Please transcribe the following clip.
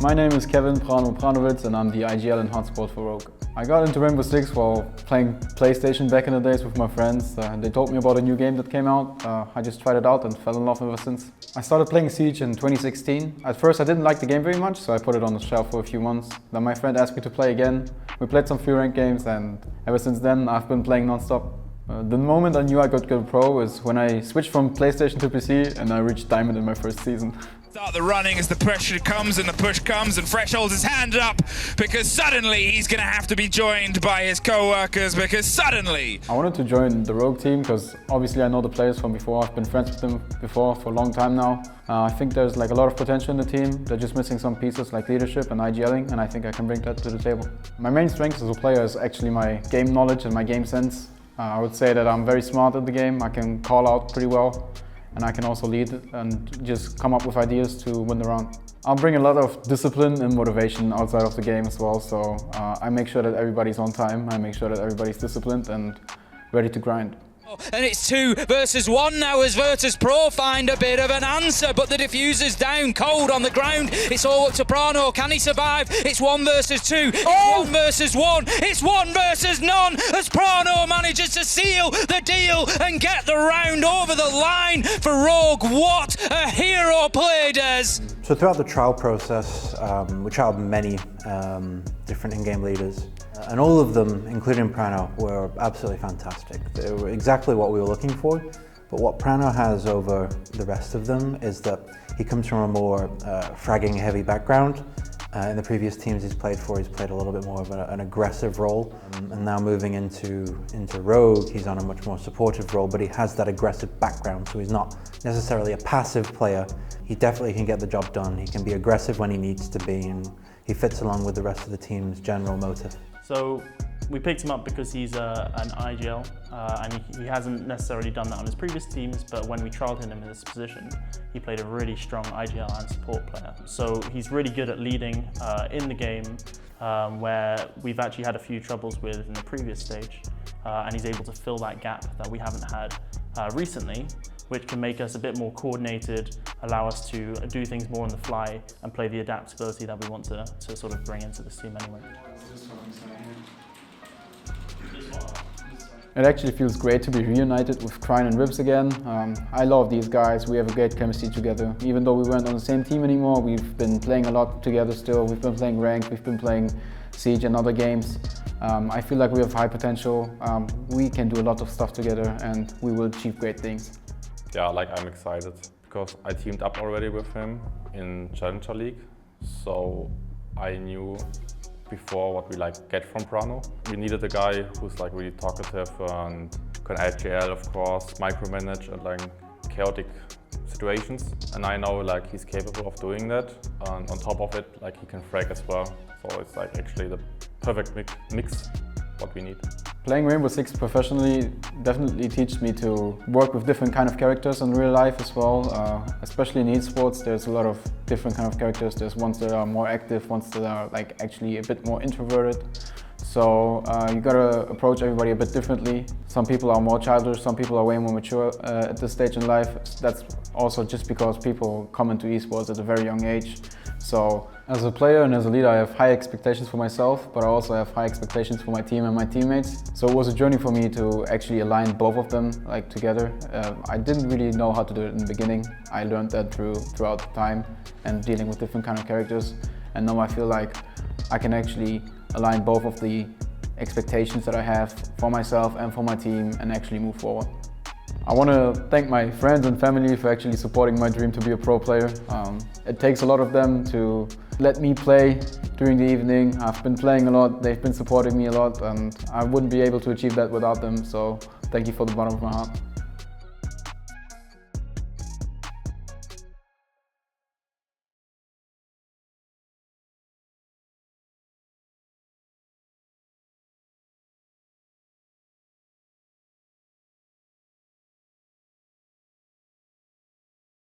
My name is Kevin Prano, and I'm the IGL and hotspot for Rogue. I got into Rainbow6 while playing PlayStation back in the days with my friends. They told me about a new game that came out. I just tried it out and fell in love ever since. I started playing Siege in 2016. At first I didn't like the game very much, so I put it on the shelf for a few months. Then my friend asked me to play again. We played some free rank games, and ever since then I've been playing non-stop. The moment I knew I got good pro is when I switched from PlayStation to PC and I reached Diamond in my first season. Start the running as the pressure comes and the push comes, and Fresh holds his hand up because suddenly he's going to have to be joined by his co-workers because suddenly... I wanted to join the Rogue team because obviously I know the players from before. I've been friends with them before for a long time now. I think there's like a lot of potential in the team. They're just missing some pieces like leadership and IGLing, and I think I can bring that to the table. My main strength as a player is actually my game knowledge and my game sense. I would say that I'm very smart at the game. I can call out pretty well. And I can also lead and just come up with ideas to win the round. I'll bring a lot of discipline and motivation outside of the game as well, so I make sure that everybody's on time, I make sure that everybody's disciplined and ready to grind. And it's 2 versus 1 now as Virtus Pro find a bit of an answer, but the diffuser's down cold on the ground. It's all up to Prano. Can he survive? It's 1 versus 2. It's 1 versus 1. It's 1 versus none as Prano manages to seal the deal and get the round over the line for Rogue. What a hero play, Des. So throughout the trial process, we trialed many different in-game leaders. And all of them, including Prano, were absolutely fantastic. They were exactly what we were looking for. But what Prano has over the rest of them is that he comes from a more fragging heavy background. In the previous teams he's played for, he's played a little bit more of an aggressive role. And now moving into Rogue, he's on a much more supportive role, but he has that aggressive background, so he's not necessarily a passive player. He definitely can get the job done. He can be aggressive when he needs to be, and he fits along with the rest of the team's general motive. So we picked him up because he's an IGL, and he hasn't necessarily done that on his previous teams, but when we trialled him in this position, he played a really strong IGL and support player. So he's really good at leading in the game, where we've actually had a few troubles with in the previous stage, and he's able to fill that gap that we haven't had recently, which can make us a bit more coordinated, allow us to do things more on the fly and play the adaptability that we want to sort of bring into this team anyway. It actually feels great to be reunited with Crine and Ribs again. I love these guys, we have a great chemistry together. Even though we weren't on the same team anymore, we've been playing a lot together still. We've been playing ranked, we've been playing Siege and other games. I feel like we have high potential. We can do a lot of stuff together and we will achieve great things. Yeah, I'm excited because I teamed up already with him in Challenger League, so I knew before what we get from Prano. We needed a guy who's really talkative and can IGL, of course, micromanage and chaotic situations. And I know he's capable of doing that. And on top of it, he can frag as well. So it's actually the perfect mix what we need. Playing Rainbow6 professionally definitely teaches me to work with different kind of characters in real life as well. Especially in esports, there's a lot of different kind of characters. There's ones that are more active, ones that are actually a bit more introverted. So you gotta approach everybody a bit differently. Some people are more childish, some people are way more mature at this stage in life. That's also just because people come into esports at a very young age. So as a player and as a leader, I have high expectations for myself, but I also have high expectations for my team and my teammates. So it was a journey for me to actually align both of them together. I didn't really know how to do it in the beginning. I learned that throughout the time and dealing with different kind of characters. And now I feel like I can actually align both of the expectations that I have for myself and for my team and actually move forward. I want to thank my friends and family for actually supporting my dream to be a pro player. It takes a lot of them to let me play during the evening. I've been playing a lot, they've been supporting me a lot, and I wouldn't be able to achieve that without them, so thank you from the bottom of my heart.